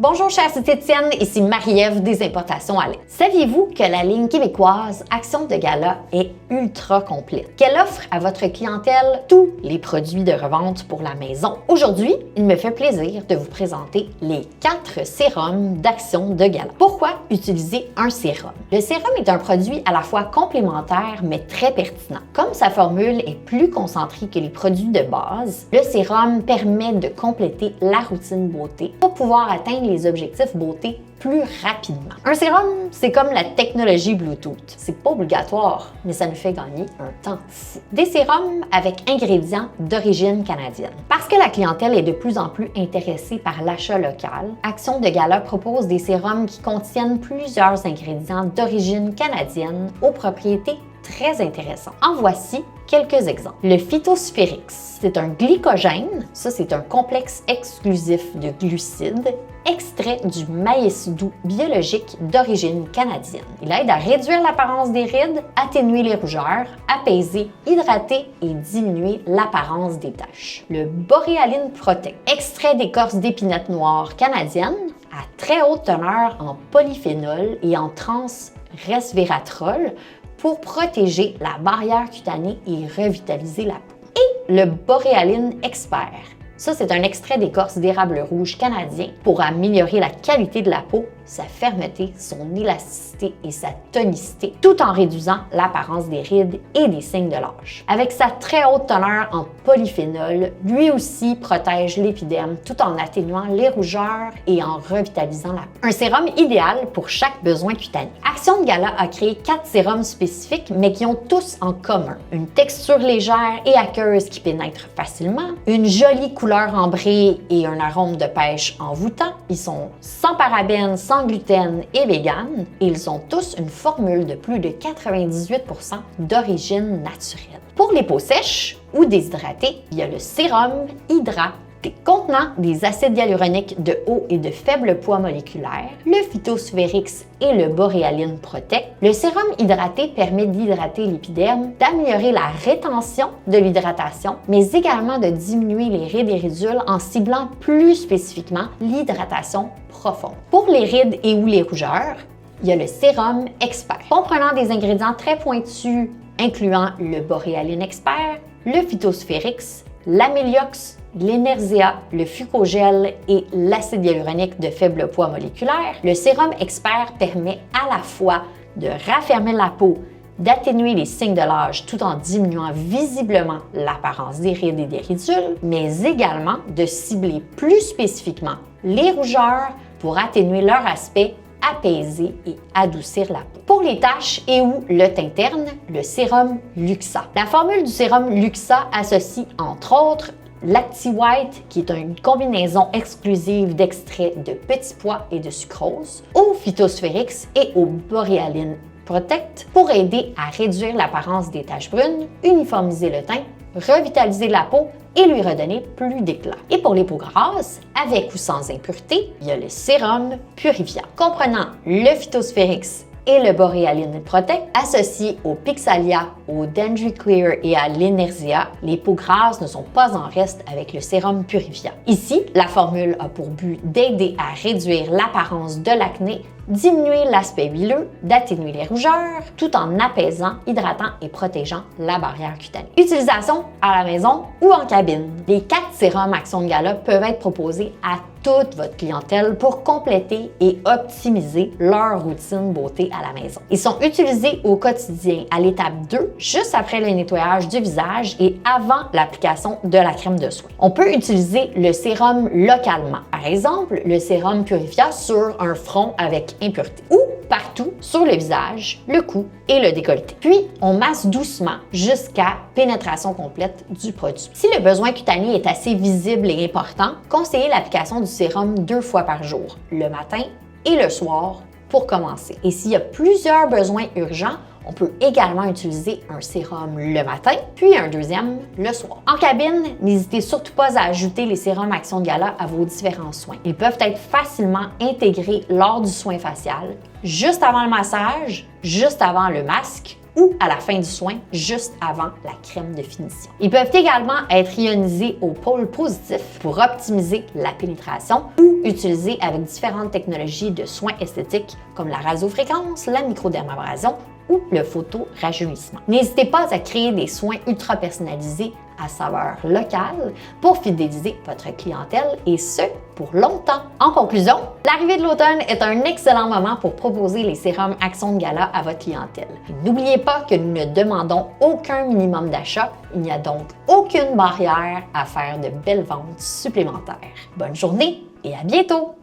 Bonjour chère, c'est Étienne, ici Marie-Ève des Importations à lait. Saviez-vous que la ligne québécoise Action de Gala est ultra complète? Qu'elle offre à votre clientèle tous les produits de revente pour la maison? Aujourd'hui, il me fait plaisir de vous présenter les 4 sérums d'Action de Gala. Pourquoi utiliser un sérum? Le sérum est un produit à la fois complémentaire mais très pertinent. Comme sa formule est plus concentrée que les produits de base, le sérum permet de compléter la routine beauté pour pouvoir atteindre les objectifs beauté plus rapidement. Un sérum, c'est comme la technologie Bluetooth. C'est pas obligatoire, mais ça nous fait gagner un temps fou. Des sérums avec ingrédients d'origine canadienne. Parce que la clientèle est de plus en plus intéressée par l'achat local, Action de Gala propose des sérums qui contiennent plusieurs ingrédients d'origine canadienne aux propriétés très intéressant. En voici quelques exemples. Le Phytosphérix, c'est un glycogène, ça c'est un complexe exclusif de glucides extrait du maïs doux biologique d'origine canadienne. Il aide à réduire l'apparence des rides, atténuer les rougeurs, apaiser, hydrater et diminuer l'apparence des taches. Le Boréaline Protect, extrait d'écorce d'épinette noire canadienne à très haute teneur en polyphénol et en trans-resveratrol pour protéger la barrière cutanée et revitaliser la peau. Et le Boréaline Expert. Ça, c'est un extrait d'écorce d'érable rouge canadien pour améliorer la qualité de la peau, sa fermeté, son élasticité et sa tonicité, tout en réduisant l'apparence des rides et des signes de l'âge. Avec sa très haute teneur en polyphénol, lui aussi protège l'épiderme tout en atténuant les rougeurs et en revitalisant la peau. Un sérum idéal pour chaque besoin cutané. Action de Gala a créé 4 sérums spécifiques, mais qui ont tous en commun une texture légère et aqueuse qui pénètre facilement, une jolie couleur ambrée et un arôme de pêche envoûtant. Ils sont sans parabènes, sans gluten et vegan, et ils ont tous une formule de plus de 98% d'origine naturelle. Pour les peaux sèches ou déshydratées, il y a le sérum Hydra contenant des acides hyaluroniques de haut et de faible poids moléculaire, le Phytosphérix et le Boréaline Protect. Le sérum hydraté permet d'hydrater l'épiderme, d'améliorer la rétention de l'hydratation, mais également de diminuer les rides et ridules en ciblant plus spécifiquement l'hydratation profonde. Pour les rides et ou les rougeurs, il y a le sérum Expert, comprenant des ingrédients très pointus incluant le Boréaline Expert, le Phytosphérix, l'Améliox, l'Enersia, le Fucogel et l'acide hyaluronique de faible poids moléculaire. Le sérum Expert permet à la fois de raffermir la peau, d'atténuer les signes de l'âge tout en diminuant visiblement l'apparence des rides et des ridules, mais également de cibler plus spécifiquement les rougeurs pour atténuer leur aspect, apaiser et adoucir la peau. Pour les taches et ou le teint terne, le sérum Luxa. La formule du sérum Luxa associe entre autres l'Acti-White, qui est une combinaison exclusive d'extraits de petits pois et de sucrose, au Phytosphérix et au Boréaline Protect pour aider à réduire l'apparence des taches brunes, uniformiser le teint, revitaliser la peau et lui redonner plus d'éclat. Et pour les peaux grasses, avec ou sans impureté, il y a le sérum Purivia, comprenant le Phytosphérix et le Boréaline Protect, associé au Pixalia, au Dendry Clear et à l'Enersia. Les peaux grasses ne sont pas en reste avec le sérum Purivia. Ici, la formule a pour but d'aider à réduire l'apparence de l'acné, diminuer l'aspect huileux, d'atténuer les rougeurs, tout en apaisant, hydratant et protégeant la barrière cutanée. Utilisation à la maison ou en cabine. Les 4 sérums Action de Gala peuvent être proposés à toute votre clientèle pour compléter et optimiser leur routine beauté à la maison. Ils sont utilisés au quotidien à l'étape 2, juste après le nettoyage du visage et avant l'application de la crème de soin. On peut utiliser le sérum localement. Par exemple, le sérum Purivia sur un front avec impureté ou partout sur le visage, le cou et le décolleté. Puis, on masse doucement jusqu'à pénétration complète du produit. Si le besoin cutané est assez visible et important, conseillez l'application du sérum 2 fois par jour, le matin et le soir pour commencer. Et s'il y a plusieurs besoins urgents, on peut également utiliser un sérum le matin, puis un deuxième le soir. En cabine, n'hésitez surtout pas à ajouter les sérums Action de Gala à vos différents soins. Ils peuvent être facilement intégrés lors du soin facial, juste avant le massage, juste avant le masque ou à la fin du soin, juste avant la crème de finition. Ils peuvent également être ionisés au pôle positif pour optimiser la pénétration ou utilisés avec différentes technologies de soins esthétiques comme la radiofréquence, la microdermabrasion ou le photorajeunissement. N'hésitez pas à créer des soins ultra personnalisés à saveur locale pour fidéliser votre clientèle et ce, pour longtemps. En conclusion, l'arrivée de l'automne est un excellent moment pour proposer les sérums Action de Gala à votre clientèle. N'oubliez pas que nous ne demandons aucun minimum d'achat, il n'y a donc aucune barrière à faire de belles ventes supplémentaires. Bonne journée et à bientôt!